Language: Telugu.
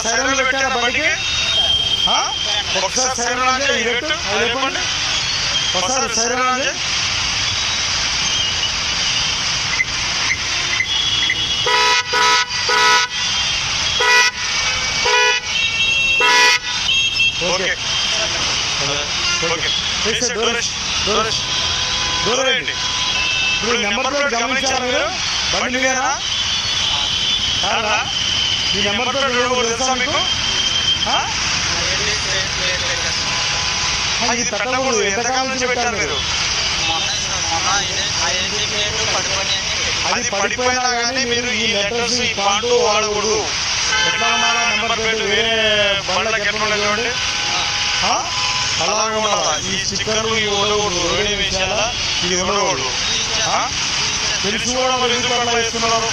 సైరన్ పెట్టారా బండికి? ఒకసారి సైరన్ అంటే ఇరెట్టు అది చెప్పండి. ఒకసారి సైరన్ అంటే ఓకే ఓకే దూరండి. ఇప్పుడు నెంబర్ ప్లేట్ గమనించారా మీరు? బండి మీదేనా కాదా? ఈ నెంబర్ ప్లేట్ తెలుసా మీకు? ఇది పెట్టకూడదు. ఎంతకాలం నుంచి పెట్టారు మీరు? అది పడిపోయినా కానీ మీరు ఈ లెటర్స్ ఈ పాంటు వాడకూడదు. ఎట్లా ఉండాలా నెంబర్ ప్లేట్? వేరే బండ్లకి ఎట్లా ఉండాలి చూడండి, అలాగే ఉండాలా. ఈ స్టిక్కర్లు ఇవి ఉండకూడదు. రేడియో విషయాల ఇది ఉండకూడదు. తెలిసి కూడా మరి ఎందుకు అట్లా వేస్తున్నారు?